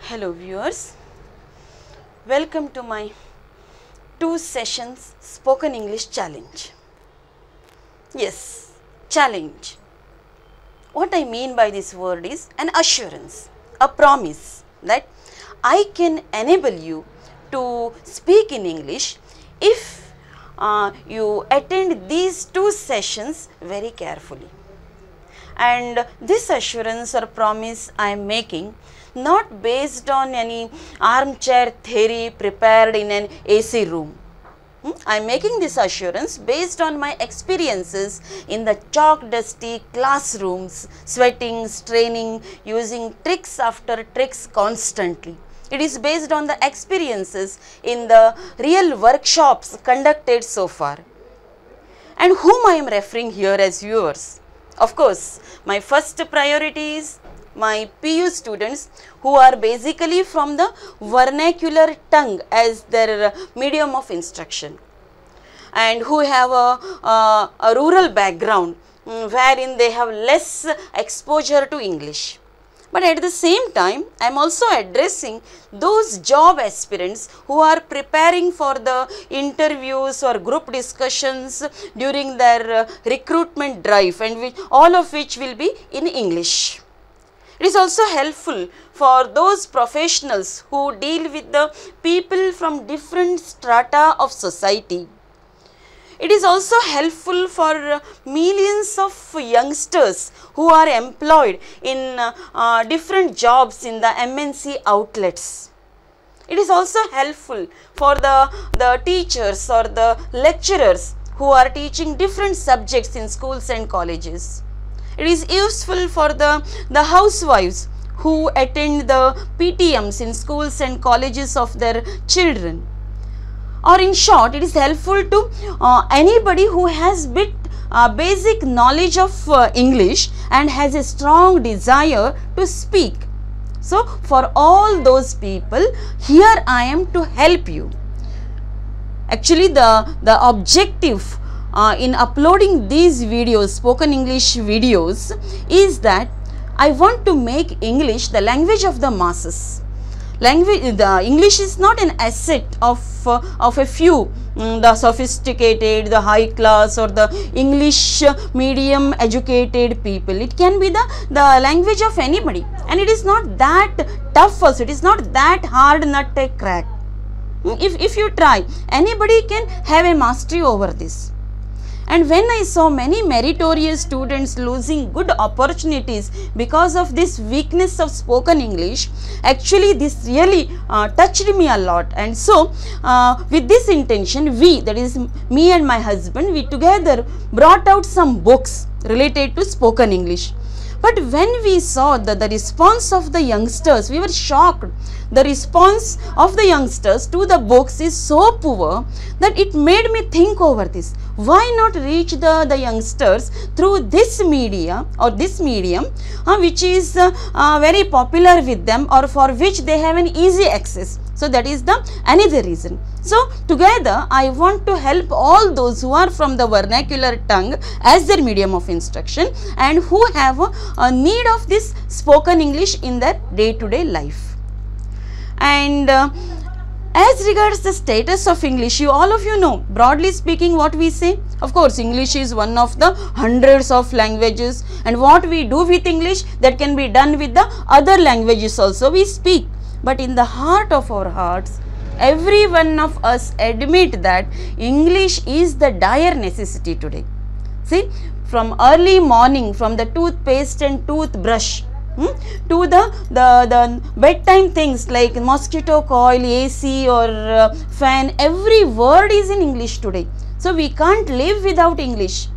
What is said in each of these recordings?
Hello viewers, welcome to my 2 sessions spoken English challenge. Yes, challenge. What I mean by this word is an assurance, a promise that I can enable you to speak in English if you attend these 2 sessions very carefully. And this assurance or promise I am making not based on any armchair theory prepared in an AC room. I am making this assurance based on my experiences in the chalk dusty classrooms, sweating, straining, using tricks after tricks constantly. It is based on the experiences in the real workshops conducted so far. And whom I am referring here as viewers? Of course, my first priority is my PU students who are basically from the vernacular tongue as their medium of instruction and who have a rural background wherein they have less exposure to English. But at the same time, I am also addressing those job aspirants who are preparing for the interviews or group discussions during their recruitment drive, and all of which will be in English. It is also helpful for those professionals who deal with the people from different strata of society. It is also helpful for millions of youngsters who are employed in different jobs in the MNC outlets. It is also helpful for the teachers or the lecturers who are teaching different subjects in schools and colleges. It is useful for the housewives who attend the PTMs in schools and colleges of their children. Or in short, it is helpful to anybody who has basic knowledge of English and has a strong desire to speak. So, for all those people, here I am to help you. Actually, the objective in uploading these videos, spoken English videos, is that I want to make English the language of the masses. The English is not an asset of a few, the sophisticated, the high class or the English medium educated people. It can be the language of anybody, and it is not that tough also, it is not that hard nut to crack. If you try, anybody can have a mastery over this. And when I saw many meritorious students losing good opportunities because of this weakness of spoken English, actually this really touched me a lot. And so with this intention, we, that is me and my husband, we together brought out some books related to spoken English. But when we saw the response of the youngsters, we were shocked. The response of the youngsters to the books is so poor that it made me think over this. Why not reach the youngsters through this media or this medium which is very popular with them or for which they have an easy access. So that is the another reason. So together I want to help all those who are from the vernacular tongue as their medium of instruction and who have a need of this spoken English in their day-to-day life. And as regards the status of English, all of you know, broadly speaking, what we say. Of course, English is one of the hundreds of languages, and what we do with English, that can be done with the other languages also we speak. But in the heart of our hearts, every one of us admit that English is the dire necessity today. See, from early morning, from the toothpaste and toothbrush, to the bedtime things like mosquito coil, AC or fan, every word is in English today. So we can't live without English,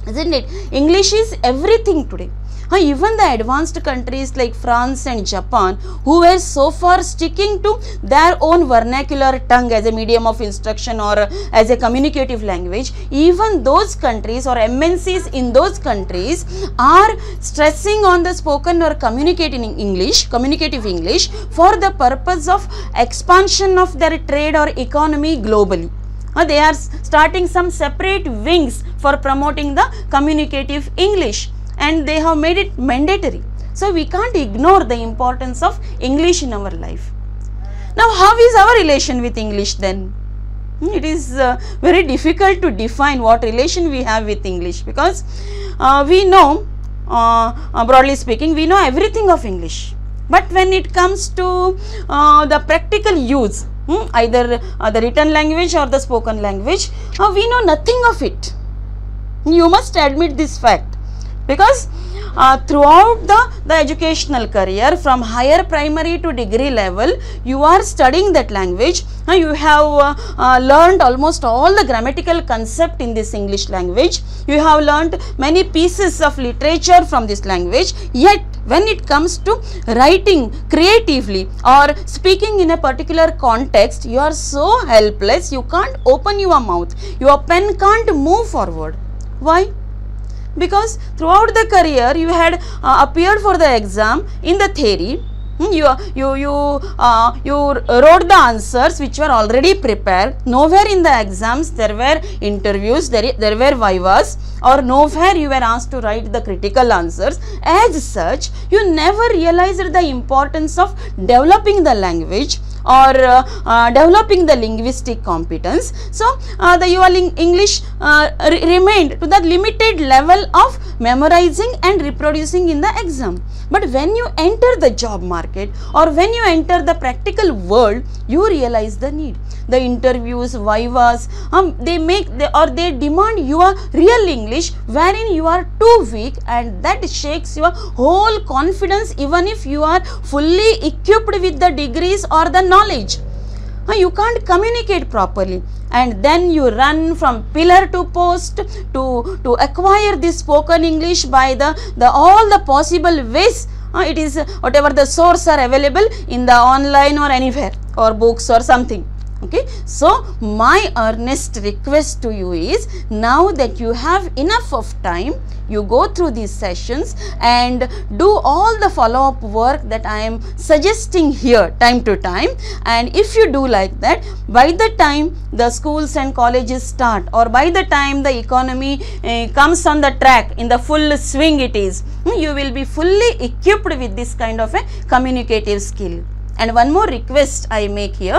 isn't it? English is everything today. Even the advanced countries like France and Japan, who were so far sticking to their own vernacular tongue as a medium of instruction or as a communicative language, even those countries or MNCs in those countries are stressing on the spoken or communicative English for the purpose of expansion of their trade or economy globally. They are starting some separate wings for promoting the communicative English, and they have made it mandatory. So we can't ignore the importance of English in our life. Now how is our relation with English then? It is very difficult to define what relation we have with English, because we know, broadly speaking, we know everything of English. But when it comes to the practical use, either the written language or the spoken language, we know nothing of it. You must admit this fact, because throughout the educational career, from higher primary to degree level, you are studying that language. You have learned almost all the grammatical concept in this English language. You have learned many pieces of literature from this language. Yet when it comes to writing creatively or speaking in a particular context, you are so helpless, you can't open your mouth, your pen can't move forward. Why? Because throughout the career you had appeared for the exam in the theory. You wrote the answers which were already prepared. Nowhere in the exams there were interviews, there were vivas, or nowhere you were asked to write the critical answers. As such, you never realized the importance of developing the language or developing the linguistic competence. So your English remained to the limited level of memorizing and reproducing in the exam. But when you enter the job market or when you enter the practical world, you realize the need. The interviews, vivas, they demand your real English, wherein you are too weak, and that shakes your whole confidence even if you are fully equipped with the degrees or the knowledge. You can't communicate properly, and then you run from pillar to post to acquire this spoken English by all the possible ways. It is whatever the source are available in the online or anywhere, or books or something. Okay, so my earnest request to you is, now that you have enough of time, you go through these sessions and do all the follow-up work that I am suggesting here time to time. And if you do like that, by the time the schools and colleges start, or by the time the economy comes on the track in the full swing it is, you will be fully equipped with this kind of a communicative skill. And one more request I make here.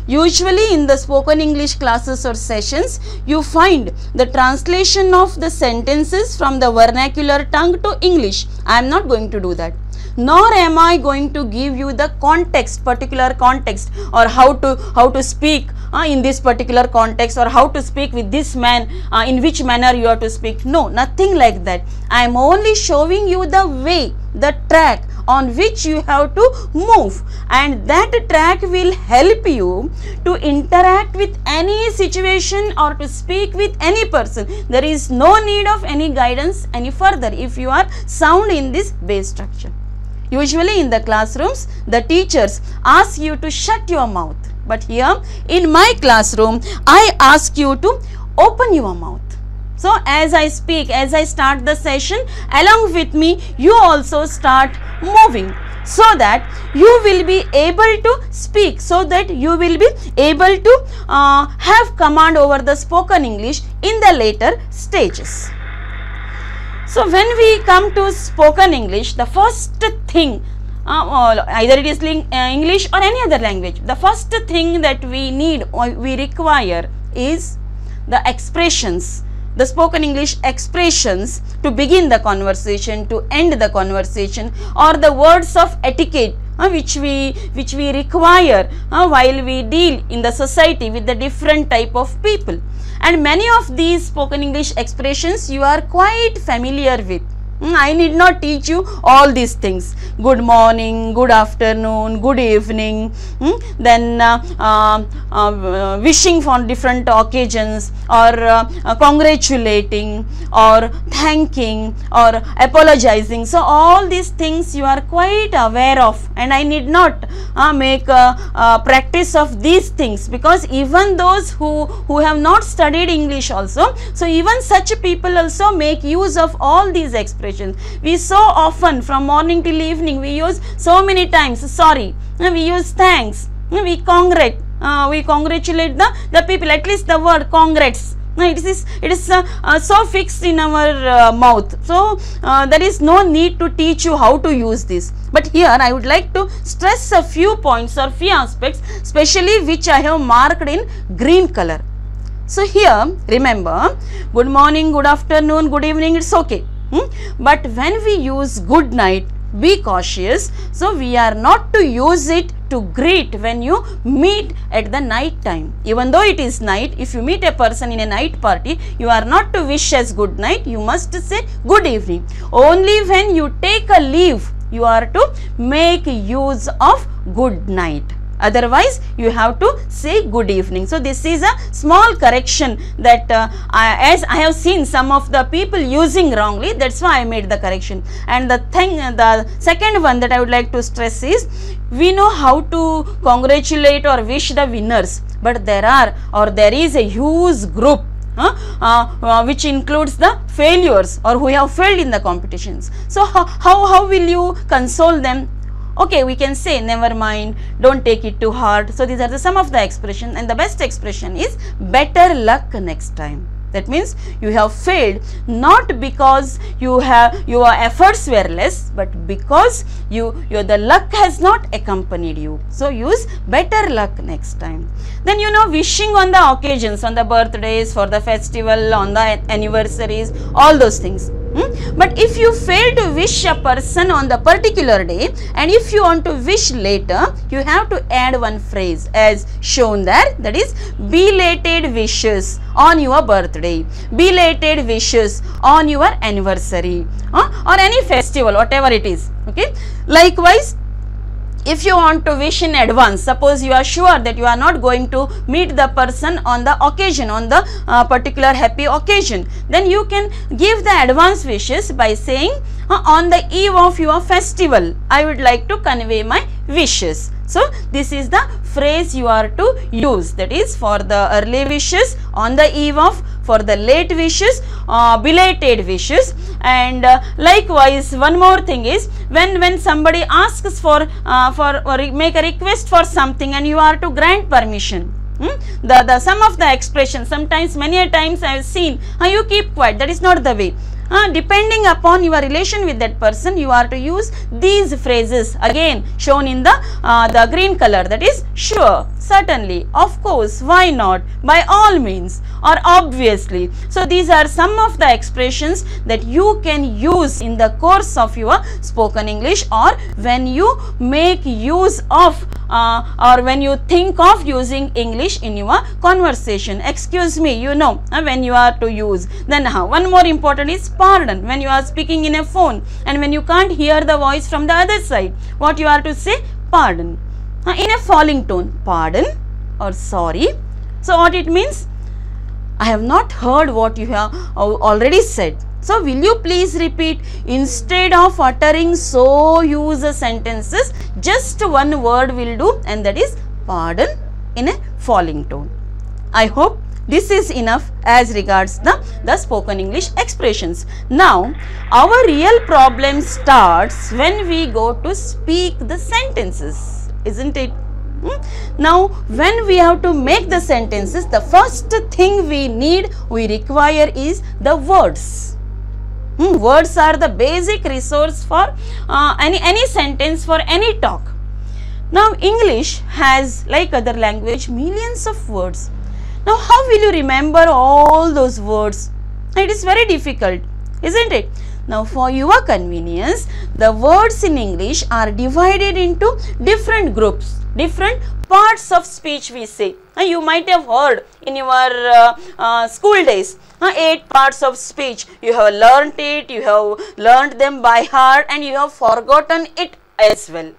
Usually in the spoken English classes or sessions, you find the translation of the sentences from the vernacular tongue to English. I am not going to do that. Nor am I going to give you the context, particular context, or how to speak in this particular context, or how to speak with this man, in which manner you have to speak. No, nothing like that. I am only showing you the way, the track on which you have to move, and that track will help you to interact with any situation or to speak with any person. There is no need of any guidance any further if you are sound in this base structure. Usually in the classrooms, the teachers ask you to shut your mouth, but here in my classroom, I ask you to open your mouth. So as I speak, as I start the session, along with me, you also start moving, so that you will be able to speak, so that you will be able to have command over the spoken English in the later stages. So when we come to spoken English, the first thing, either it is English or any other language, the first thing that we need or we require is the expressions, the spoken English expressions to begin the conversation, to end the conversation, or the words of etiquette which we require while we deal in the society with the different type of people. And many of these spoken English expressions you are quite familiar with. I need not teach you all these things. Good morning, good afternoon, good evening, then wishing for different occasions, or congratulating, or thanking, or apologizing. So all these things you are quite aware of, and I need not make a practice of these things, because even those who have not studied English also, so even such people also make use of all these expressions. We so often, from morning till evening, we use so many times sorry, we use thanks, we congratulate the people. At least the word congrats, It is so fixed in our mouth. So there is no need to teach you how to use this. But here I would like to stress a few points or few aspects, especially which I have marked in green color. So here remember, good morning, good afternoon, good evening, it's okay. But when we use good night, be cautious. So we are not to use it to greet when you meet at the night time. Even though it is night, if you meet a person in a night party, you are not to wish as good night, you must say good evening. Only when you take a leave, you are to make use of good night. Otherwise, you have to say good evening. So this is a small correction that as I have seen some of the people using wrongly, that's why I made the correction. And the second one that I would like to stress is, we know how to congratulate or wish the winners, but there is a huge group which includes the failures or who have failed in the competitions. So how will you console them? Okay, we can say never mind, don't take it too hard. So these are some of the expression, and the best expression is better luck next time. That means you have failed not because your efforts were less, but because the luck has not accompanied you. So use better luck next time. Then wishing on the occasions, on the birthdays, for the festival, on the anniversaries, all those things. But if you fail to wish a person on the particular day, and if you want to wish later, you have to add one phrase as shown there, that is belated wishes on your birthday, belated wishes on your anniversary, or any festival, whatever it is. Okay. Likewise, if you want to wish in advance, suppose you are sure that you are not going to meet the person on the occasion, on the particular happy occasion, then you can give the advance wishes by saying, on the eve of your festival, I would like to convey my wishes. So this is the phrase you are to use, that is for the early wishes, on the eve of, for the late wishes, belated wishes. And likewise, one more thing is, when somebody asks for or make a request for something and you are to grant permission, the some of the expressions, sometimes many a times I have seen, you keep quiet, that is not the way. Depending upon your relation with that person, you are to use these phrases, again shown in the green color, that is sure, certainly, of course, why not, by all means, or obviously. So these are some of the expressions that you can use in the course of your spoken English, or when you make use of or when you think of using English in your conversation. Excuse me, when you are to use. Then one more important is pardon. When you are speaking in a phone and when you can't hear the voice from the other side, what you are to say? Pardon. In a falling tone, pardon or sorry. So what it means? I have not heard what you have already said. So will you please repeat? Instead of uttering so use sentences, just one word will do, and that is pardon in a falling tone. I hope this is enough as regards the spoken English expressions. Now our real problem starts when we go to speak the sentences, isn't it? Now when we have to make the sentences, the first thing we require is the words. Words are the basic resource for any sentence, for any talk. Now English has, like other language, millions of words. Now how will you remember all those words? It is very difficult, isn't it? Now for your convenience, the words in English are divided into different groups, different parts of speech we say. You might have heard in your school days, 8 parts of speech. You have learnt it, you have learnt them by heart, and you have forgotten it as well.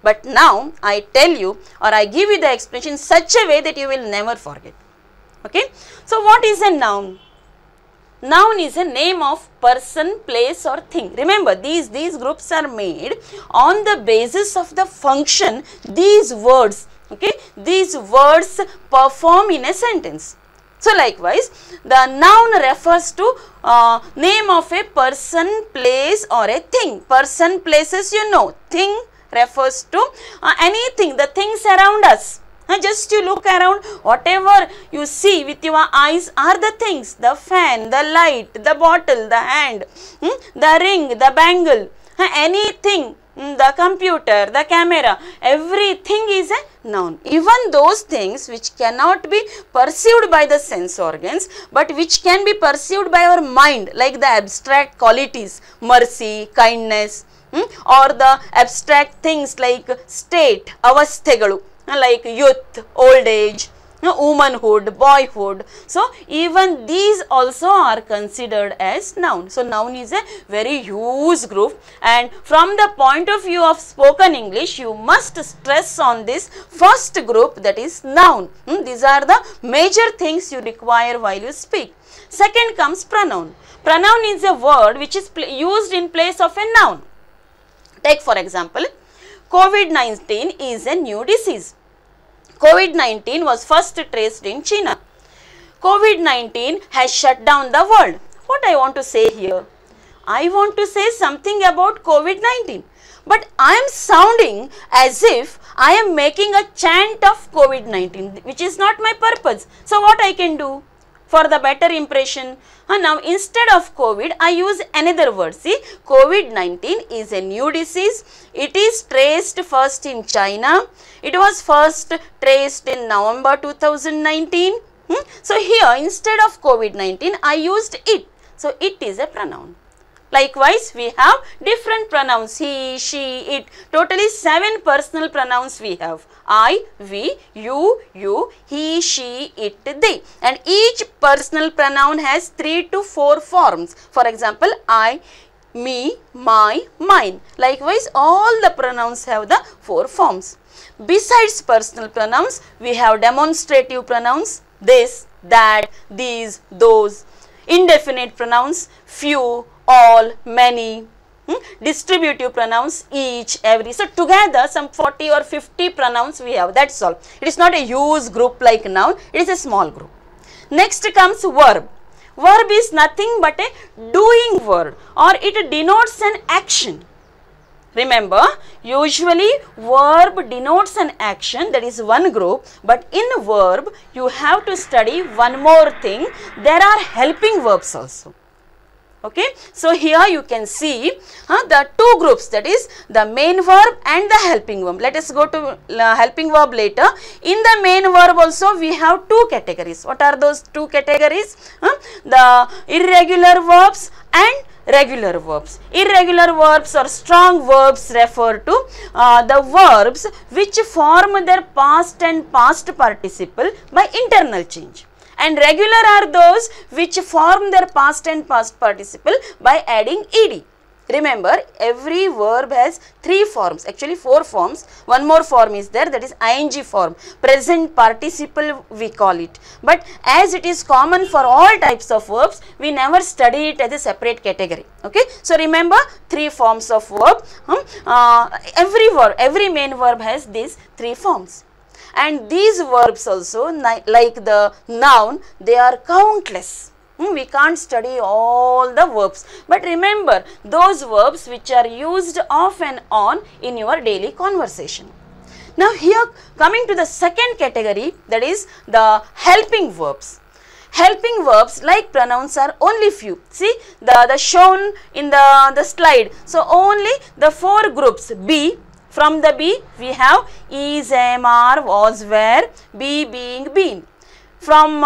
But now I tell you, or I give you the explanation in such a way that you will never forget. Okay. So what is a noun? Noun is a name of person, place or thing. Remember, these groups are made on the basis of the function these words, okay, these words perform in a sentence. So likewise, the noun refers to name of a person, place or a thing. Person, places, thing refers to anything, the things around us. Just you look around, whatever you see with your eyes are the things, the fan, the light, the bottle, the hand, the ring, the bangle, anything, the computer, the camera, everything is a noun. Even those things which cannot be perceived by the sense organs, but which can be perceived by our mind, like the abstract qualities, mercy, kindness, or the abstract things like state, avasthegalu, like youth, old age, womanhood, boyhood. So even these also are considered as noun. So noun is a very huge group, and from the point of view of spoken English, you must stress on this first group, that is noun. These are the major things you require while you speak. Second comes pronoun. Pronoun is a word which is used in place of a noun. Take for example, COVID-19 is a new disease. COVID-19 was first traced in China. COVID-19 has shut down the world. What I want to say here? I want to say something about COVID-19, but I am sounding as if I am making a chant of COVID-19, which is not my purpose. So what I can do for the better impression? Now instead of COVID, I use another word. See, COVID-19 is a new disease. It is traced first in China. It was first traced in November 2019. So here instead of COVID-19, I used it. So it is a pronoun. Likewise, we have different pronouns, he, she, it. Totally 7 personal pronouns we have. I, we, you, he, she, it, they. And each personal pronoun has 3 to 4 forms. For example, I, me, my, mine. Likewise, all the pronouns have the 4 forms. Besides personal pronouns, we have demonstrative pronouns, this, that, these, those. Indefinite pronouns, few, all, many. Distributive pronouns, each, every. So together some 40 or 50 pronouns we have, that's all. It is not a huge group like noun, it is a small group. Next comes verb. Verb is nothing but a doing word, or it denotes an action. Remember, usually verb denotes an action, that is one group, but in verb you have to study one more thing, there are helping verbs also. Okay, so here you can see the 2 groups, that is the main verb and the helping verb. Let us go to helping verb later. In the main verb also we have 2 categories. What are those 2 categories? The irregular verbs and regular verbs. Irregular verbs or strong verbs refer to the verbs which form their past and past participle by internal change. And regular are those which form their past and past participle by adding ed. Remember, every verb has 3 forms, actually 4 forms. One more form is there, that is ing form, present participle we call it. But as it is common for all types of verbs, we never study it as a separate category. Okay, so remember 3 forms of verb. Every main verb has these 3 forms. And these verbs also, like the noun, they are countless. We can't study all the verbs, but remember those verbs which are used off and on in your daily conversation. Now here coming to the second category, that is the helping verbs. Helping verbs like pronouns are only few. See the shown in the slide. So only the 4 groups. Be. From the be we have is, am, are, was, were, be, being, been. From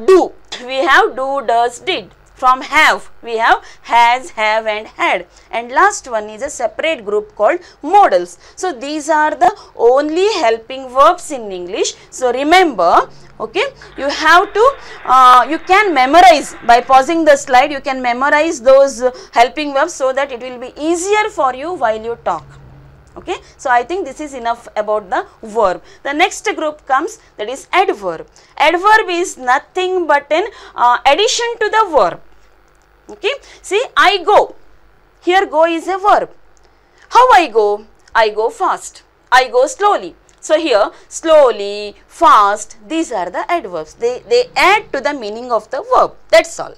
do we have do, does, did. From have we have has, have and had. And last one is a separate group called modals. So these are the only helping verbs in English. So remember, okay, you have to, you can memorize by pausing the slide, you can memorize those helping verbs so that it will be easier for you while you talk. Okay, so I think this is enough about the verb. The next group comes, that is adverb. Adverb is nothing but an addition to the verb. Okay, see I go. Here go is a verb. How I go? I go fast. I go slowly. So here slowly, fast, these are the adverbs. They add to the meaning of the verb. That's all.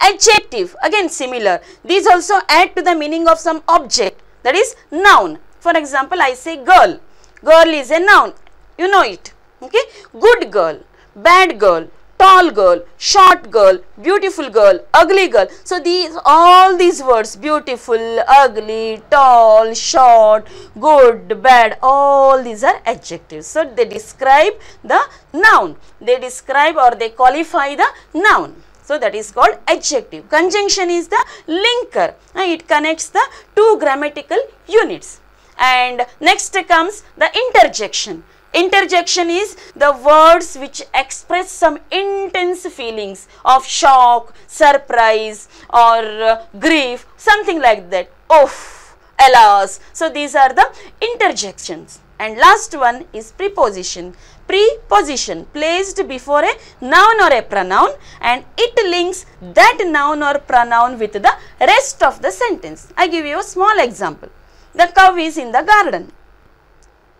Adjective, again similar. These also add to the meaning of some object. That is noun. For example, I say girl. Girl is a noun. You know it. Okay. Good girl, bad girl, tall girl, short girl, beautiful girl, ugly girl. So all these words, beautiful, ugly, tall, short, good, bad, all these are adjectives. So they describe the noun. They describe or they qualify the noun. So that is called adjective. Conjunction is the linker. It connects the two grammatical units. And next comes the interjection. Interjection is the words which express some intense feelings of shock, surprise or grief, something like that. Oof, alas. So these are the interjections. And last one is preposition. Preposition placed before a noun or a pronoun, and it links that noun or pronoun with the rest of the sentence. I give you a small example. The cow is in the garden.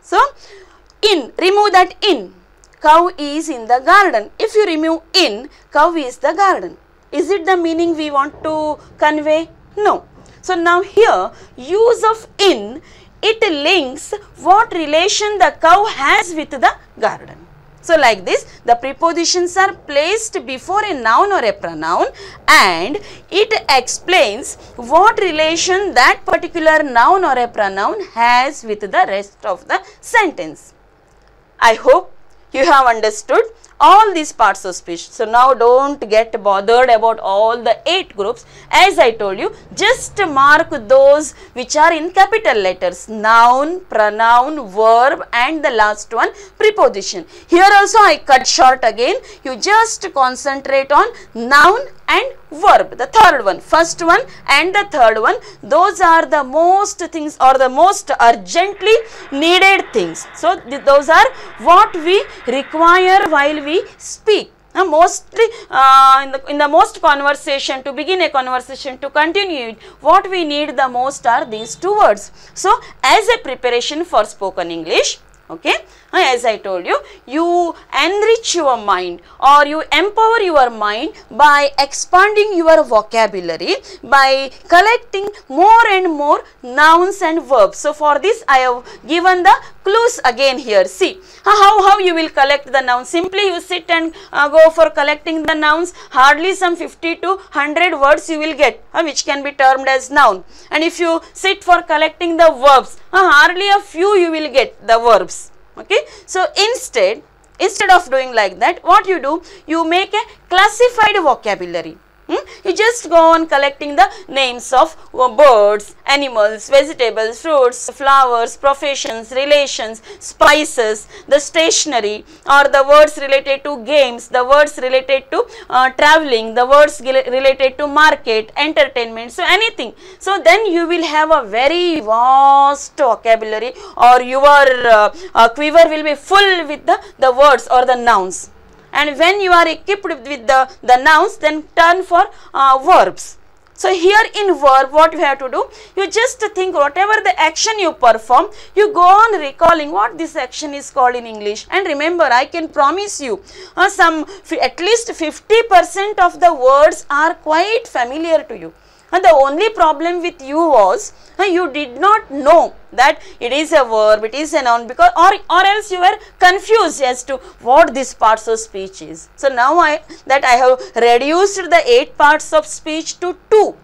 So, remove that in. Cow is in the garden. If you remove in, cow is the garden. Is it the meaning we want to convey? No. So now here, use of in, it links what relation the cow has with the garden. So like this, the prepositions are placed before a noun or a pronoun, and it explains what relation that particular noun or a pronoun has with the rest of the sentence. I hope you have understood all these parts of speech. So now don't get bothered about all the 8 groups. As I told you, just mark those which are in capital letters: noun, pronoun, verb, and the last one, preposition. Here also I cut short again. You just concentrate on noun and verb, the third one. First one and the third one, those are the most things or the most urgently needed things. So those are what we require while we speak. Mostly in the most conversation, to begin a conversation, to continue it, what we need the most are these 2 words. So as a preparation for spoken English, okay, as I told you, you enrich your mind or you empower your mind by expanding your vocabulary, by collecting more and more nouns and verbs. So for this I have given the clues again here. See how you will collect the nouns. Simply you sit and go for collecting the nouns. Hardly some 50 to 100 words you will get, which can be termed as noun. And if you sit for collecting the verbs, hardly a few you will get the verbs. Okay, so instead of doing like that, what you do, you make a classified vocabulary. You just go on collecting the names of birds, animals, vegetables, fruits, flowers, professions, relations, spices, the stationery, or the words related to games, the words related to traveling, the words related to market, entertainment, so anything. So then you will have a very vast vocabulary, or your quiver will be full with the words or the nouns. And when you are equipped with the nouns, then turn for verbs. So here in verb, what you have to do, you just think whatever the action you perform, you go on recalling what this action is called in English. And remember, I can promise you, at least 50% of the words are quite familiar to you. And the only problem with you was, you did not know that it is a verb, it is a noun, because or else you were confused as to what this parts of speech is. So now I have reduced the 8 parts of speech to 2.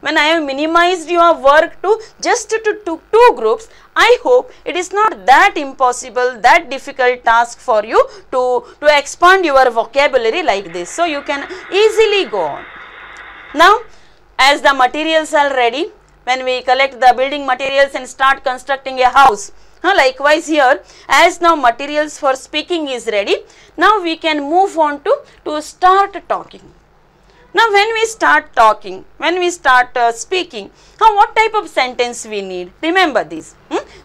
When I have minimized your work to just to 2 groups, I hope it is not that impossible, that difficult task for you to expand your vocabulary like this. So you can easily go on. Now, as the materials are ready, when we collect the building materials and start constructing a house, likewise here, as now materials for speaking is ready, now we can move on to start talking. Now when we start talking, when we start speaking, what type of sentence we need? Remember these.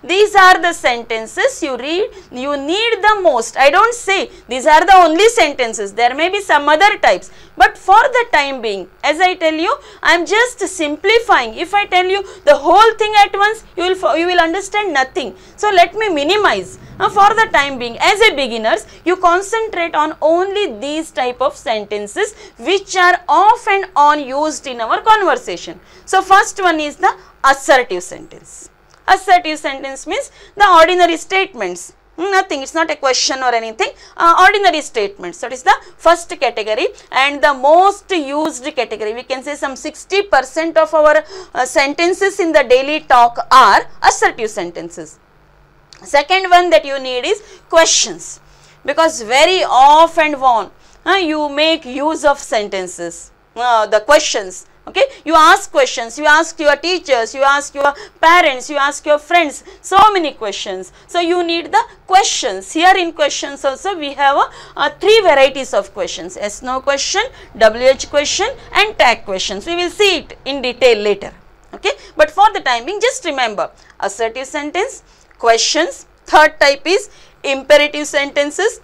These are the sentences you need the most. I don't say these are the only sentences. There may be some other types. But for the time being, as I tell you, I am just simplifying. If I tell you the whole thing at once, you will understand nothing. So let me minimize. For the time being, as a beginners, you concentrate on only these type of sentences which are off and on used in our conversation. So first one is the assertive sentence. Assertive sentence means the ordinary statements. Nothing, it's not a question or anything, ordinary statements. That is the first category and the most used category. We can say some 60% of our sentences in the daily talk are assertive sentences. Second one that you need is questions, because very often you make use of sentences, the questions. Okay, you ask questions, you ask your teachers, you ask your parents, you ask your friends, so many questions. So you need the questions. Here in questions also we have three varieties of questions: yes, no question, WH question and tag questions. We will see it in detail later. Okay, but for the time being, just remember assertive sentence, questions. Third type is imperative sentences.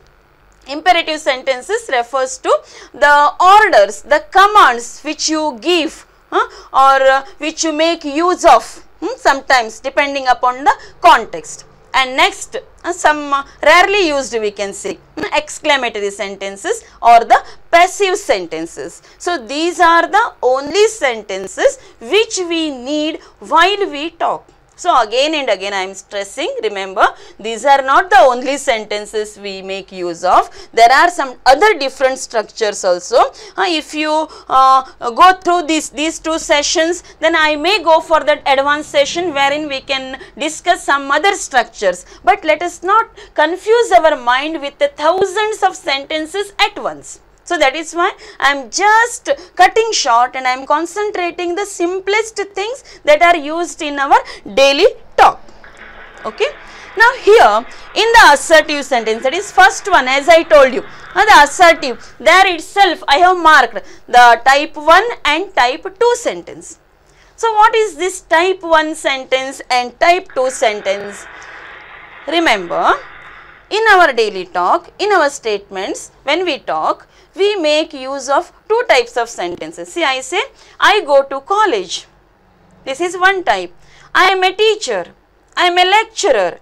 Imperative sentences refers to the orders, the commands which you give or which you make use of sometimes depending upon the context. And next, some rarely used, we can say, exclamatory sentences or the passive sentences. So these are the only sentences which we need while we talk. So again and again I am stressing, remember, these are not the only sentences we make use of. There are some other different structures also. If you go through these two sessions, then I may go for that advanced session wherein we can discuss some other structures. But let us not confuse our mind with the thousands of sentences at once. So that is why I am just cutting short and I am concentrating the simplest things that are used in our daily talk. Okay. Now here in the assertive sentence, that is first one, as I told you, the assertive, there itself I have marked the type 1 and type 2 sentence. So what is this type 1 sentence and type 2 sentence? Remember, in our daily talk, in our statements, when we talk, we make use of two types of sentences. See, I say, I go to college. This is one type. I am a teacher. I am a lecturer.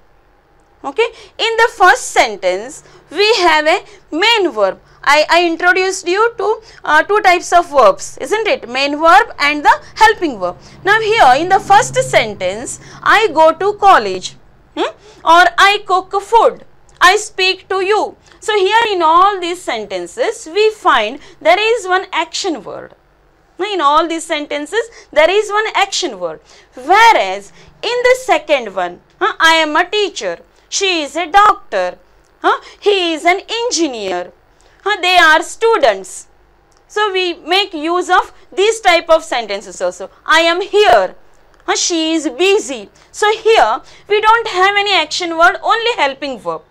Okay. In the first sentence, we have a main verb. I introduced you to two types of verbs, isn't it? Main verb and the helping verb. Now here, in the first sentence, I go to college or I cook food. I speak to you. So here in all these sentences, we find there is one action word. In all these sentences, there is one action word. Whereas in the second one, I am a teacher, she is a doctor, he is an engineer, they are students. So we make use of these type of sentences also. I am here, she is busy. So here we don't have any action word, only helping verb.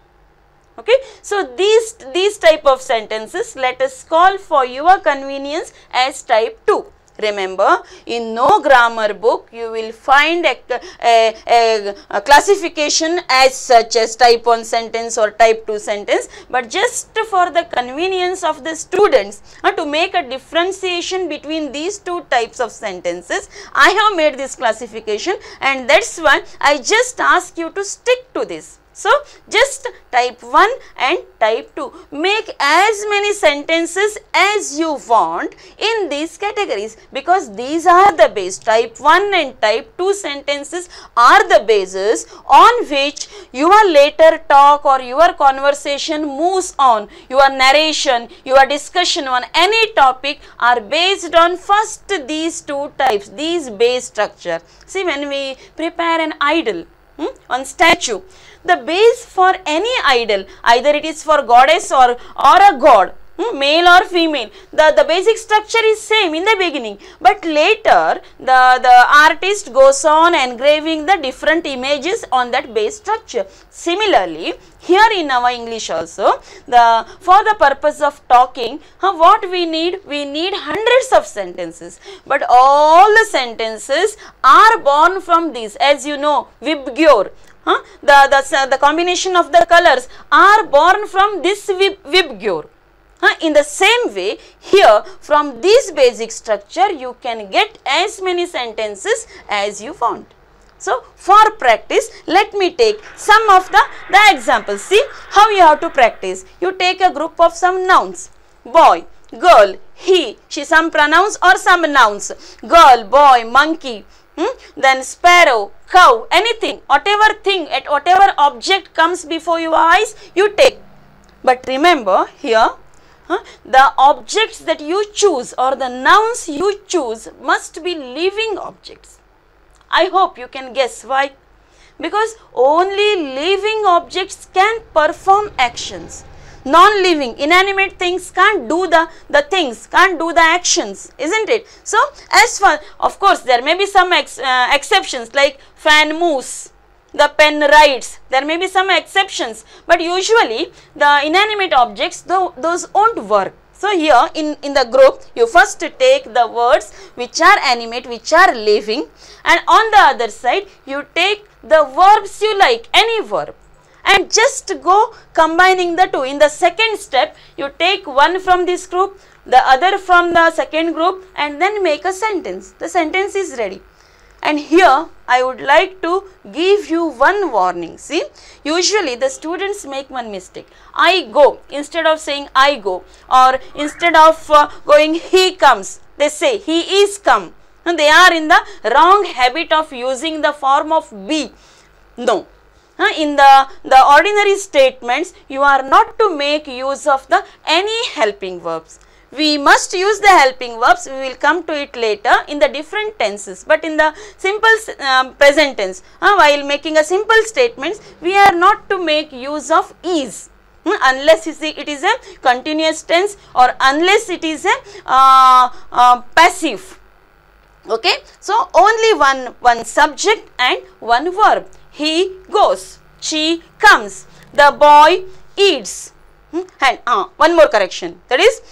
Okay, so these type of sentences let us call for your convenience as type 2. Remember, in no grammar book you will find a classification as such as type 1 sentence or type 2 sentence, but just for the convenience of the students to make a differentiation between these two types of sentences, I have made this classification, and that's why I just ask you to stick to this. So, just type 1 and type 2. Make as many sentences as you want in these categories, because these are the base. Type 1 and type 2 sentences are the basis on which your later talk or your conversation moves on. Your narration, your discussion on any topic are based on first these two types, these base structure. See, when we prepare an idol on statue, the base for any idol, either it is for goddess or a god, male or female, the basic structure is same in the beginning, but later the artist goes on engraving the different images on that base structure. Similarly, here in our English also, for the purpose of talking, what we need hundreds of sentences, but all the sentences are born from these. As you know, vibgyor, the combination of the colors are born from this vibgyor. In the same way, here from this basic structure you can get as many sentences as you want. So, for practice, let me take some of the examples. See how you have to practice. You take a group of some nouns: boy, girl, he, she, some pronouns or some nouns: girl, boy, monkey, then sparrow, cow, anything, whatever thing, at whatever object comes before your eyes, you take. But remember here, the objects that you choose or the nouns you choose must be living objects. I hope you can guess why. Because only living objects can perform actions. Non-living, inanimate things can't do the things, can't do the actions, isn't it? So, as far, of course, there may be some exceptions like fan moves, the pen writes, there may be some exceptions, but usually the inanimate objects, those won't work. So, here in the group, you first take the words which are animate, which are living, and on the other side, you take the verbs you like, any verb, and just go combining the two. In the second step, you take one from this group, the other from the second group, and then make a sentence. The sentence is ready. And here, I would like to give you one warning. See, usually the students make one mistake. I go, instead of saying I go, or instead of going he comes, they say he is come. And they are in the wrong habit of using the form of be. No. In the ordinary statements, you are not to make use of the any helping verbs. We must use the helping verbs, we will come to it later in the different tenses. But in the simple present tense, while making a simple statements, we are not to make use of is. Unless it is a continuous tense or unless it is a passive. Okay. So, only one subject and one verb. He goes, she comes, the boy eats. And one more correction, that is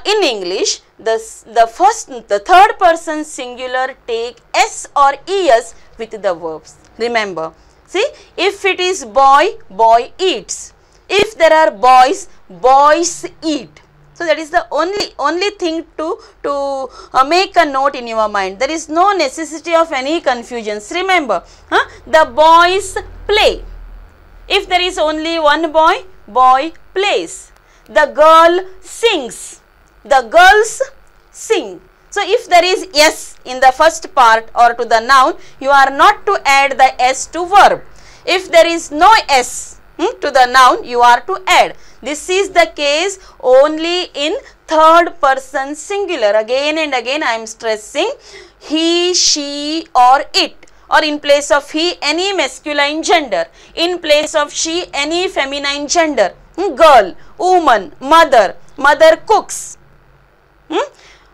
in English the third person singular take s or es with the verbs. Remember, see, if it is boy, boy eats. If there are boys, boys eat. So that is the only thing to make a note in your mind. There is no necessity of any confusions. Remember, the boys play. If there is only one boy, boy plays. The girl sings. The girls sing. So if there is s in the first part or to the noun, you are not to add the s to verb. If there is no s to the noun, you are to add. This is the case only in third person singular. Again and again I am stressing he, she or it. Or in place of he, any masculine gender. In place of she, any feminine gender. Girl, woman, mother, mother cooks.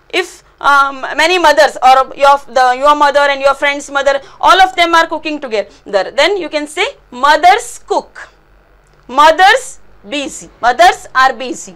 If many mothers or your mother and your friend's mother, all of them are cooking together, then you can say mothers cook. Mothers busy. Mothers are busy.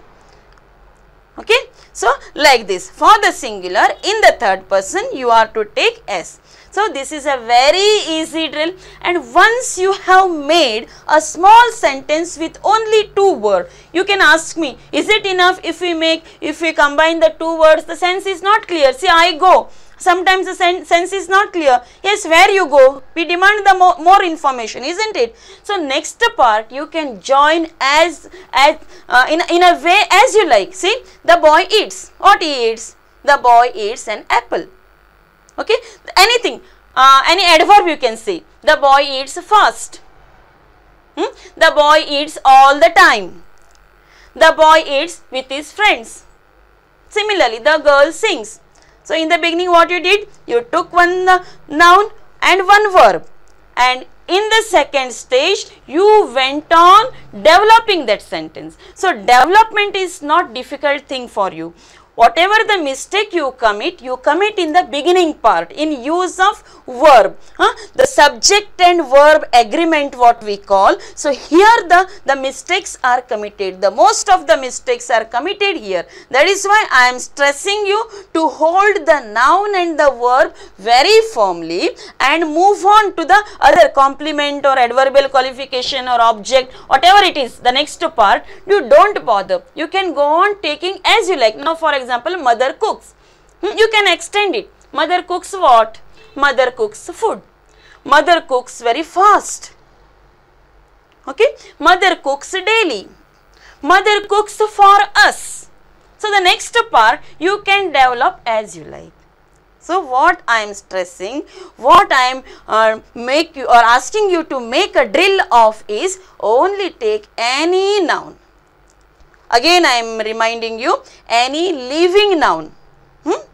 Okay. So, like this, for the singular in the third person you are to take s. So, this is a very easy drill, and once you have made a small sentence with only two words, you can ask me, is it enough if we combine the two words? The sense is not clear. See, I go. Sometimes the sense is not clear. Yes, where you go? We demand the more information, isn't it? So, next part you can join as in a way as you like. See, the boy eats. What he eats? The boy eats an apple. Okay, anything, any adverb you can say. The boy eats fast. The boy eats all the time. The boy eats with his friends. Similarly, the girl sings. So, in the beginning what you did? You took one noun and one verb, and in the second stage you went on developing that sentence. So, development is not difficult thing for you. Whatever the mistake you commit in the beginning part in use of verb, the subject and verb agreement what we call. So, here the mistakes are committed, the most of the mistakes are committed here. That is why I am stressing you to hold the noun and the verb very firmly and move on to the other complement or adverbial qualification or object, whatever it is, the next part, you don't bother. You can go on taking as you like. Now, for example, mother cooks. You can extend it. Mother cooks what? Mother cooks food. Mother cooks very fast. Okay. Mother cooks daily. Mother cooks for us. So, the next part you can develop as you like. So what I am stressing, what I am asking you to make a drill of is only take any noun. Again I am reminding you, any living noun.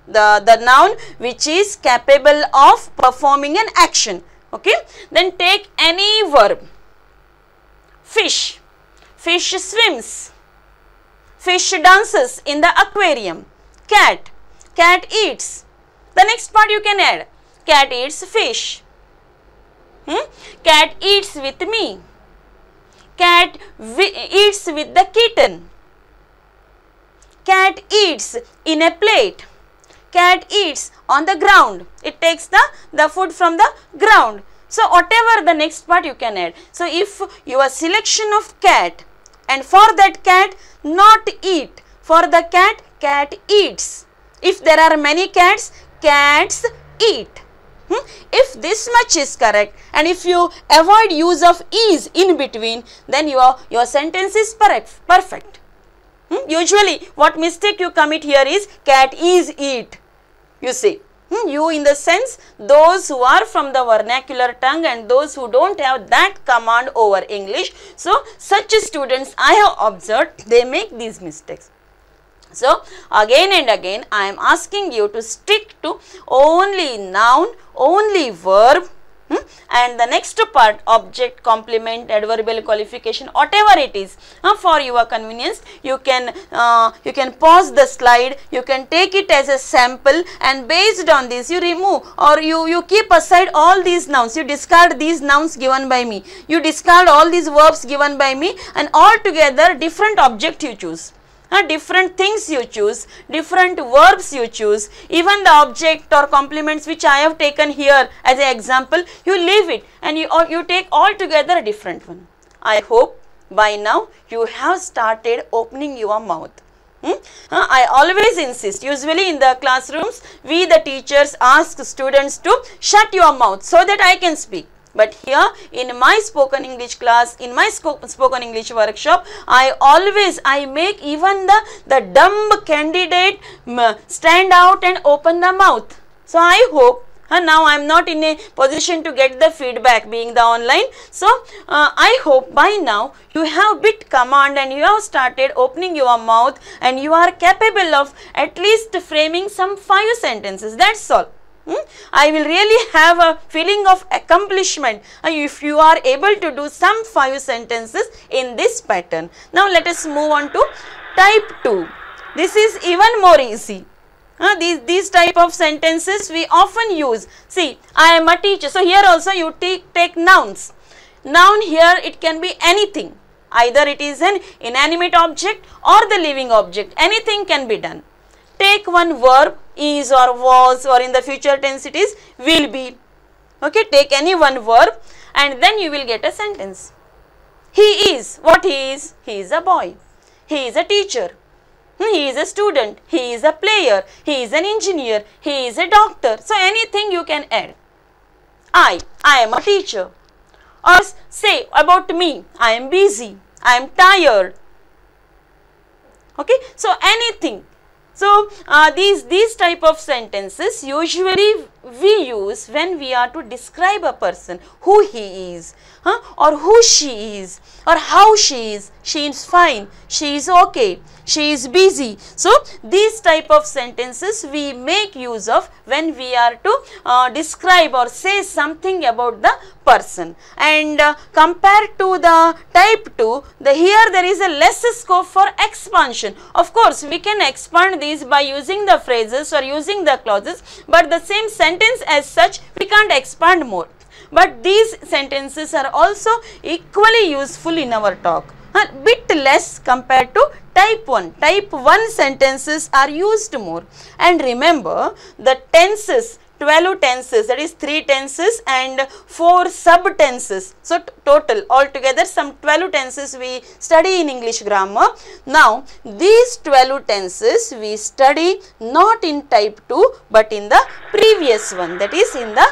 The noun which is capable of performing an action. Okay. Then take any verb. Fish. Fish swims. Fish dances in the aquarium. Cat. Cat eats. The next part you can add. Cat eats fish. Cat eats with me. Cat eats with the kitten. Cat eats in a plate. Cat eats on the ground. It takes the food from the ground. So whatever the next part you can add. So if your selection of cat, and for that cat not eat, for the cat, cat eats. If there are many cats, cats eat. If this much is correct, and if you avoid use of is in between, then your sentence is perfect. Usually what mistake you commit here is cat is eat. You see, you in the sense those who are from the vernacular tongue and those who don't have that command over English. So such students I have observed, they make these mistakes. So again and again I am asking you to stick to only noun, only verb, and the next part object, complement, adverbial qualification, whatever it is. For your convenience you can pause the slide, you can take it as a sample, and based on this you remove or you keep aside all these nouns, you discard these nouns given by me, you discard all these verbs given by me, and altogether different object you choose. Different things you choose, different verbs you choose, even the object or complements which I have taken here as an example, you leave it and you take altogether a different one. I hope by now you have started opening your mouth. I always insist, usually in the classrooms, we the teachers ask students to shut your mouth so that I can speak. But here in my spoken English class, in my spoken English workshop, I make even the dumb candidate stand out and open the mouth. So I hope, now I am not in a position to get the feedback being the online. So I hope by now you have bit command and you have started opening your mouth and you are capable of at least framing some 5 sentences. That's all. I will really have a feeling of accomplishment if you are able to do some 5 sentences in this pattern. Now let us move on to type 2. This is even more easy. These type of sentences we often use. See, I am a teacher. So here also you take nouns. Noun here it can be anything. Either it is an inanimate object or the living object. Anything can be done. Take one verb, is or was, or in the future tense it is will be. Okay, take any one verb and then you will get a sentence. He is, what he is? He is a boy. He is a teacher. He is a student. He is a player. He is an engineer. He is a doctor. So anything you can add. I am a teacher. Or say about me, I am busy. I am tired. Okay, so anything. So these type of sentences usually we use when we are to describe a person, who he is, or who she is, or how she is. She is fine, she is okay, she is busy. So these type of sentences we make use of when we are to describe or say something about the person. And compared to the type 2, here there is a less scope for expansion. Of course, we can expand these by using the phrases or using the clauses, but the same sentence as such we can't expand more. But these sentences are also equally useful in our talk. A bit less compared to type 1. Type 1 sentences are used more. And remember the tenses, 12 tenses, that is 3 tenses and 4 sub-tenses. So total altogether some 12 tenses we study in English grammar. Now these 12 tenses we study not in type 2 but in the previous one, that is in the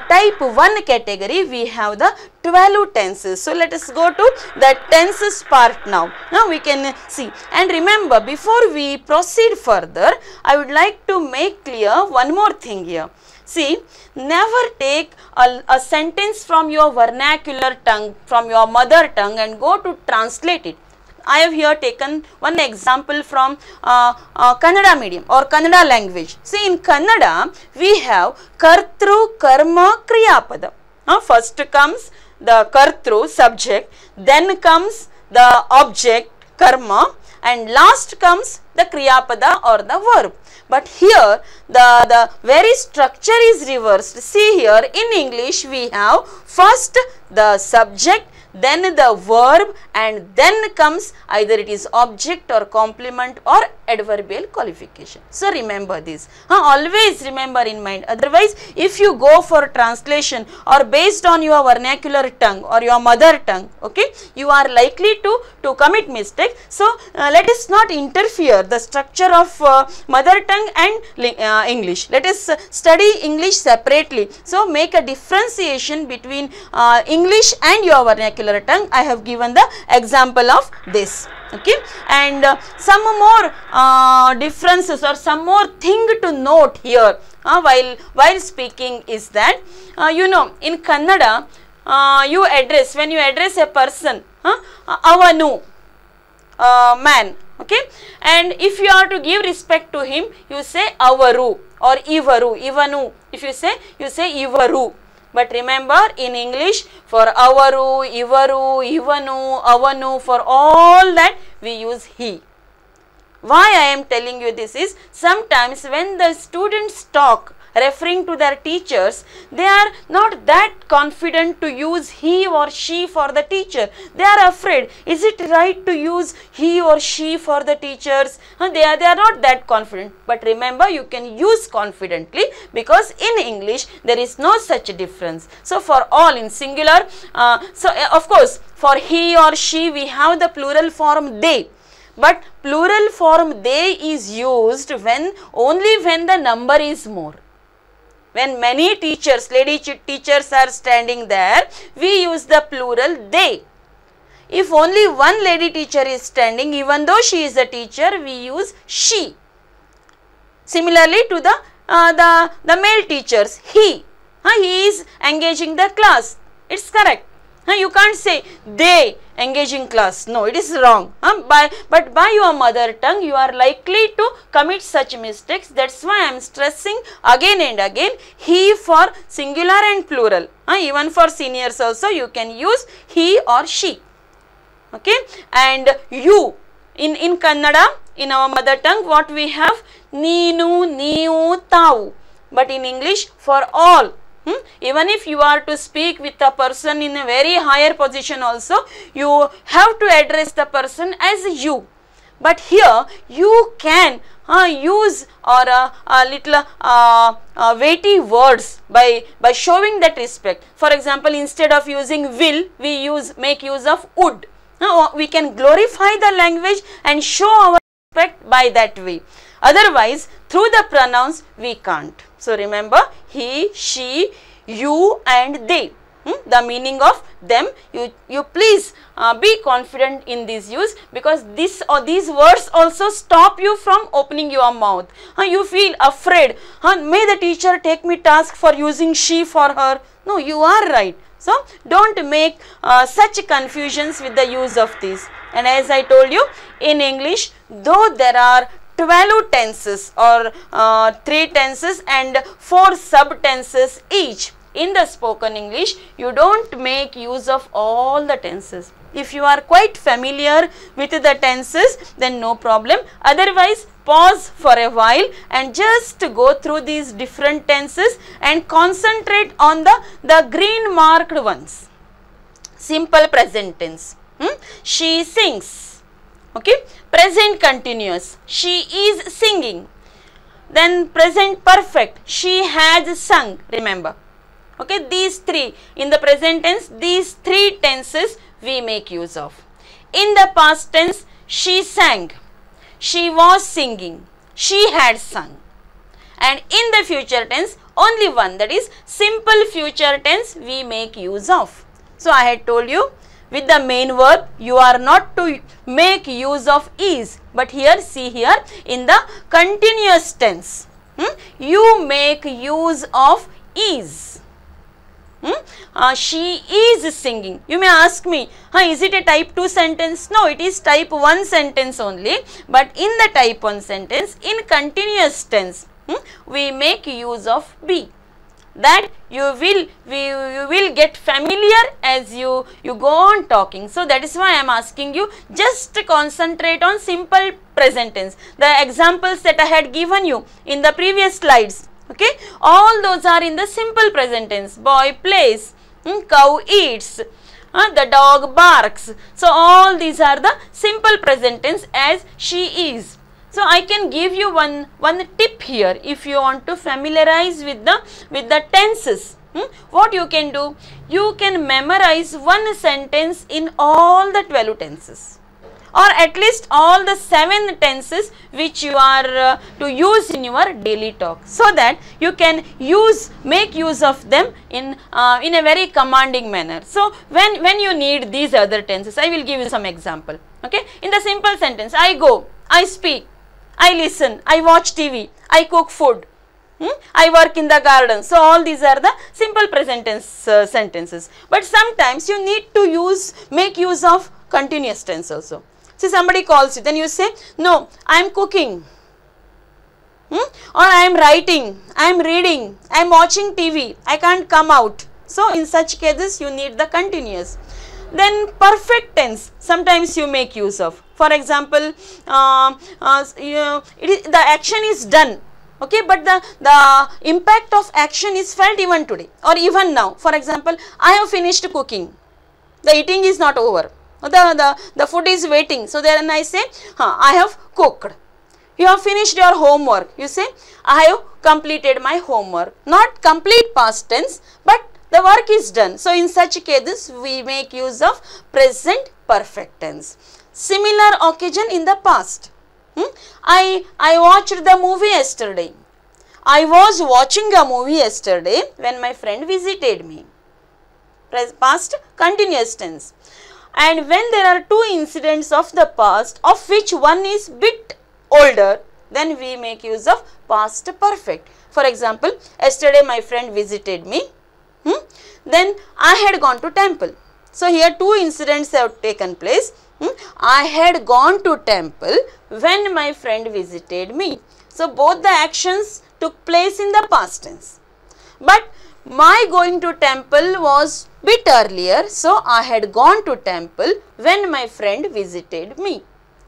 type 1 category we have the 12 tenses. So let us go to the tenses part now. Now we can see, and remember, before we proceed further, I would like to make clear one more thing here. See, never take a sentence from your vernacular tongue, from your mother tongue, and go to translate it. I have here taken one example from Kannada medium or Kannada language. See, in Kannada, we have Kartru, Karma, Kriyapada. First comes the Kartru, subject, then comes the object, Karma, and last comes the Kriyapada or the verb. But here the very structure is reversed. See here, in English we have first the subject, then the verb, and then comes either it is object or complement or adverbial qualification. So remember this. Always remember in mind. Otherwise, if you go for translation or based on your vernacular tongue or your mother tongue, okay, you are likely to commit mistake. So let us not interfere the structure of mother tongue and English. Let us study English separately. So make a differentiation between English and your vernacular tongue. I have given the example of this, okay, and some more differences or some more thing to note here while speaking is that you know, in Kannada when you address a person, avanu, man, okay, and if you are to give respect to him, you say avaru or ivaru, ivanu. If you say ivaru. But remember, in English, for avaru, ivaru, ivanu, avanu, for all that we use he. Why I am telling you this is, sometimes when the students talk referring to their teachers, they are not that confident to use he or she for the teacher. They are afraid, is it right to use he or she for the teachers? They are not that confident. But remember, you can use confidently, because in English there is no such difference. So for all in singular, of course for he or she we have the plural form they. But plural form they is used only when the number is more. When many teachers, lady teachers are standing there, we use the plural they. If only one lady teacher is standing, even though she is a teacher, we use she. Similarly to the male teachers, he is engaging the class. It's correct. You can't say they engaging class. No, it is wrong. But by your mother tongue, you are likely to commit such mistakes. That's why I am stressing again and again he for singular and plural. Even for seniors also you can use he or she. Okay, and you in Kannada, in our mother tongue, what we have? Neenu, neevu, tavu. But in English, for all. Even if you are to speak with a person in a very higher position also, you have to address the person as you. But here you can use or a little weighty words by showing that respect. For example, instead of using will, we make use of would. We can glorify the language and show our respect by that way. Otherwise, through the pronouns we can't. So remember, he, she, you and they. The meaning of them, you please be confident in this use, because these words also stop you from opening your mouth. You feel afraid, may the teacher take me task for using she for her. No, you are right. So don't make such confusions with the use of these. And as I told you, in English, though there are 12 tenses or 3 tenses and 4 sub-tenses each, in the spoken English, you don't make use of all the tenses. If you are quite familiar with the tenses, then no problem. Otherwise, pause for a while and just go through these different tenses and concentrate on the green marked ones. Simple present tense. She sings. Okay. Present continuous. She is singing. Then present perfect. She has sung. Remember. Okay, these 3 in the present tense, these 3 tenses we make use of. In the past tense, she sang, she was singing, she had sung. And in the future tense, only one, that is simple future tense we make use of. So I had told you, with the main verb you are not to make use of is, but here see here in the continuous tense, you make use of is. She is singing. You may ask me, is it a type 2 sentence? No, it is type 1 sentence only, but in the type 1 sentence, in continuous tense, we make use of be. That you will get familiar as you go on talking. So that is why I am asking you, just concentrate on simple present tense. The examples that I had given you in the previous slides, okay, all those are in the simple present tense. Boy plays, cow eats, the dog barks. So all these are the simple present tense as she is. So I can give you one tip here if you want to familiarize with the tenses. What you can do? You can memorize one sentence in all the 12 tenses, or at least all the 7 tenses which you are to use in your daily talk, so that you can make use of them in a very commanding manner. So when you need these other tenses, I will give you some example. Okay, in the simple sentence, I go, I speak, I listen, I watch TV, I cook food, I work in the garden. So all these are the simple present tense sentences. But sometimes you need to make use of continuous tense also. See, somebody calls you, then you say, no, I am cooking, or I am writing, I am reading, I am watching TV, I can't come out. So in such cases you need the continuous. Then perfect tense, sometimes you make use of. For example, the action is done, okay, but the impact of action is felt even today or even now. For example, I have finished cooking, the eating is not over, the food is waiting. So then I say, I have cooked. You have finished your homework, you say, I have completed my homework. Not complete past tense, but the work is done. So in such cases we make use of present perfect tense. Similar occasion in the past. I watched the movie yesterday. I was watching a movie yesterday when my friend visited me. Past continuous tense. And when there are 2 incidents of the past, of which one is bit older, then we make use of past perfect. For example, yesterday my friend visited me. Then I had gone to temple. So here 2 incidents have taken place. I had gone to temple when my friend visited me. So both the actions took place in the past tense. But my going to temple was bit earlier. So I had gone to temple when my friend visited me.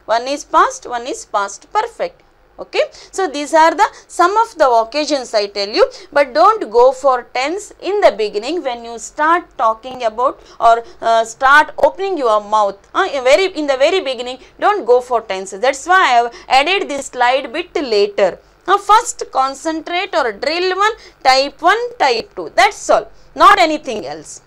One is past, one is past perfect. Okay, so these are some of the occasions I tell you, but don't go for tense in the beginning when you start talking about or start opening your mouth. In the very beginning, don't go for tenses. That's why I have added this slide bit later. First concentrate or drill one, type 1, type 2. That's all, not anything else.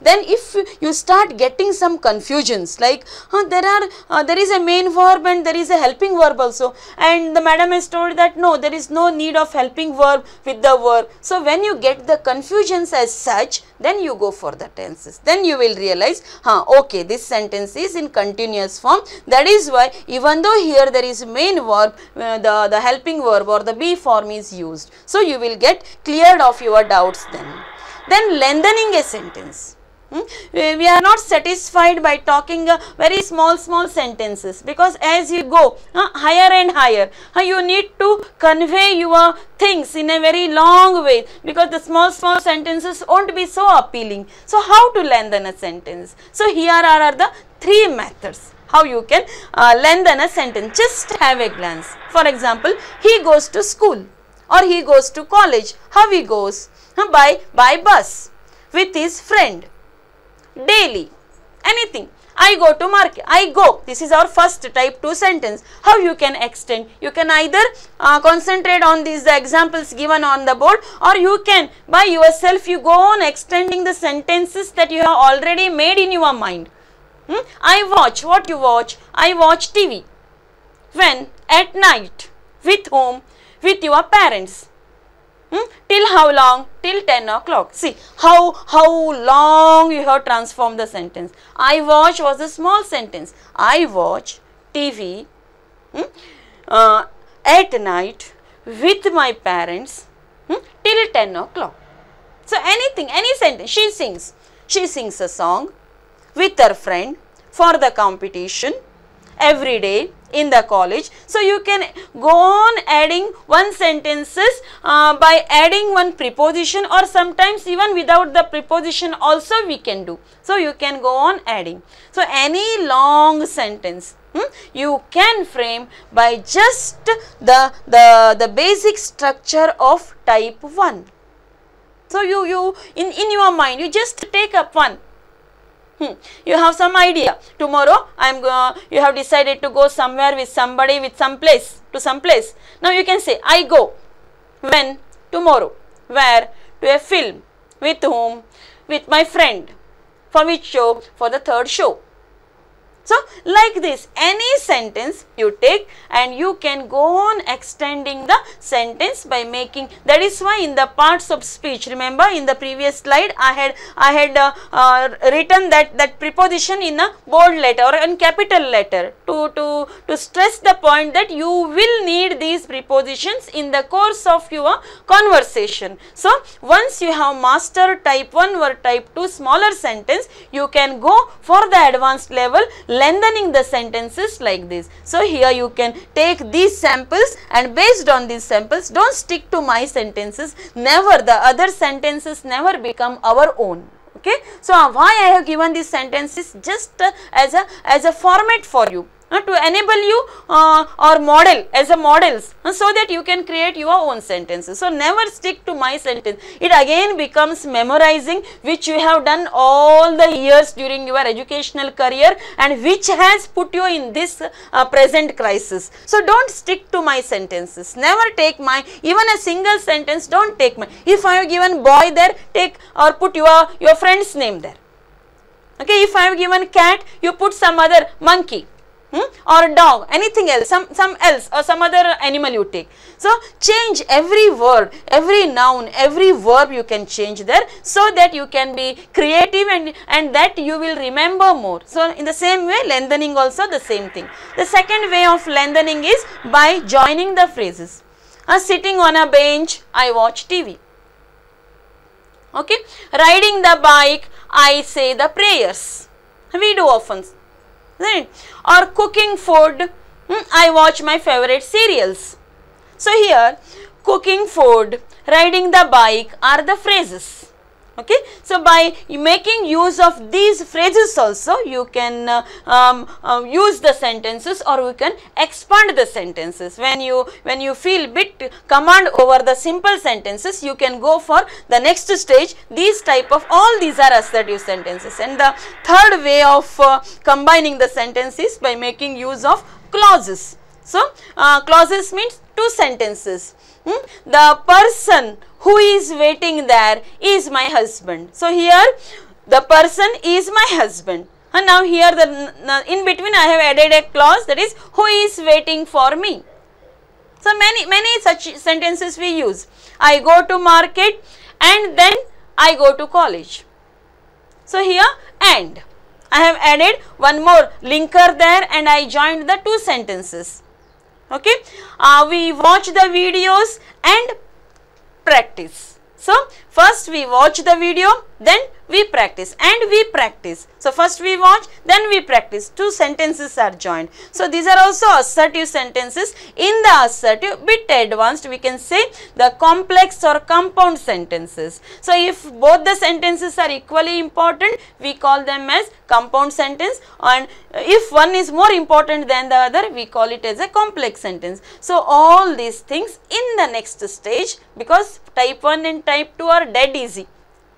Then if you start getting some confusions like there is a main verb and there is a helping verb also, and the madam has told that no, there is no need of helping verb with the verb. So when you get the confusions as such, then you go for the tenses. Then you will realize, okay, this sentence is in continuous form. That is why even though here there is main verb, the helping verb or the be form is used. So you will get cleared of your doubts then. Then lengthening a sentence. We are not satisfied by talking very small sentences, because as you go higher and higher, you need to convey your things in a very long way, because the small sentences won't be so appealing. So how to lengthen a sentence? So here are the 3 methods how you can lengthen a sentence. Just have a glance. For example, he goes to school or he goes to college. How he goes? By bus with his friend, daily, anything. I go to market, I go. This is our first type 2 sentence. How you can extend? You can either concentrate on the examples given on the board, or you can by yourself you go on extending the sentences that you have already made in your mind. I watch. What you watch? I watch TV. When? At night. With whom? With your parents. Till how long? Till 10 o'clock. See how long you have transformed the sentence. I watch was a small sentence. I watch TV at night with my parents till 10 o'clock. So anything, any sentence. She sings a song with her friend for the competition every day in the college. So you can go on adding one sentences by adding one preposition, or sometimes even without the preposition also we can do. So you can go on adding. So any long sentence you can frame by just the basic structure of type 1. So you in your mind you just take up one. You have some idea. Tomorrow you have decided to go somewhere with somebody, with some place, to some place. Now you can say, I go. When? Tomorrow. Where? To a film. With whom? With my friend. For which show? For the third show. So like this, any sentence you take and you can go on extending the sentence by making. That is why in the parts of speech, remember in the previous slide I had written that preposition in a bold letter or in capital letter to stress the point that you will need these prepositions in the course of your conversation. So once you have mastered type 1 or type 2 smaller sentence, you can go for the advanced level, lengthening the sentences like this. So here you can take these samples, and based on these samples, don't stick to my sentences. Never, the other sentences never become our own. Okay. So why I have given these sentences just as a format for you. To enable you or model as a models so that you can create your own sentences. So never stick to my sentence. It again becomes memorizing, which you have done all the years during your educational career and which has put you in this present crisis. So don't stick to my sentences. Never take my, even a single sentence, don't take my. If I have given boy there, take or put your friend's name there. Okay, if I have given cat, you put some other monkey. Or dog, anything else, some else or some other animal you take. So change every word, every noun, every verb you can change there, so that you can be creative and that you will remember more. So in the same way, lengthening also the same thing. The second way of lengthening is by joining the phrases. Sitting on a bench, I watch TV. Okay, riding the bike, I say the prayers. We do often. Right? Or cooking food, I watch my favorite serials. So here, cooking food, riding the bike are the phrases. Okay. So by making use of these phrases also, you can use the sentences, or you can expand the sentences. When you feel bit command over the simple sentences, you can go for the next stage. These type of, all these are assertive sentences. And the third way of combining the sentences by making use of clauses. So clauses means two sentences. The person who is waiting there is my husband. So here the person is my husband. And now here in between I have added a clause, that is who is waiting for me. So many such sentences we use. I go to market and then I go to college. So here and I have added one more linker there and I joined the two sentences. Okay, we watch the videos and practice. So first we watch the video, then we practice, and we practice. So first we watch, then we practice. Two sentences are joined. So these are also assertive sentences. In the assertive, bit advanced, we can say the complex or compound sentences. So if both the sentences are equally important, we call them as compound sentence, and if one is more important than the other, we call it as a complex sentence. So all these things in the next stage, because type 1 and type 2 are dead easy.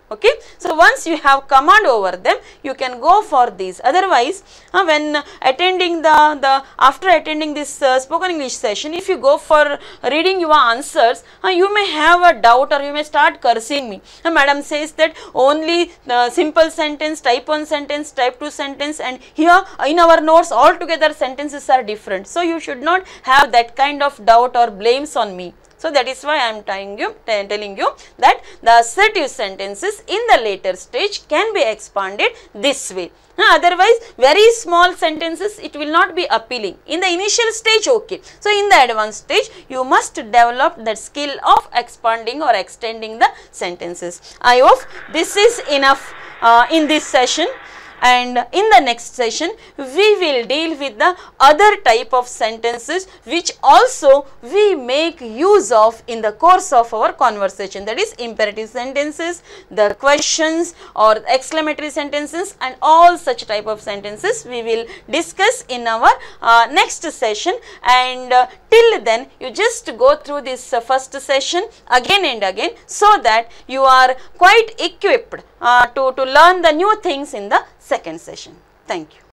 Okay. So once you have command over them, you can go for these. Otherwise, when attending after attending this spoken English session, if you go for reading your answers, you may have a doubt or you may start cursing me. Madam says that only simple sentence, type 1 sentence, type 2 sentence, and here in our notes altogether sentences are different. So you should not have that kind of doubt or blames on me. So So that is why I am telling you that the assertive sentences in the later stage can be expanded this way. Otherwise, very small sentences, it will not be appealing. In the initial stage, okay. So in the advanced stage, you must develop that skill of expanding or extending the sentences. I hope this is enough in this session. And in the next session, we will deal with the other type of sentences which also we make use of in the course of our conversation, that is imperative sentences, the questions or exclamatory sentences, and all such type of sentences we will discuss in our next session. And till then, you just go through this first session again and again, so that you are quite equipped to learn the new things in the second session. Thank you.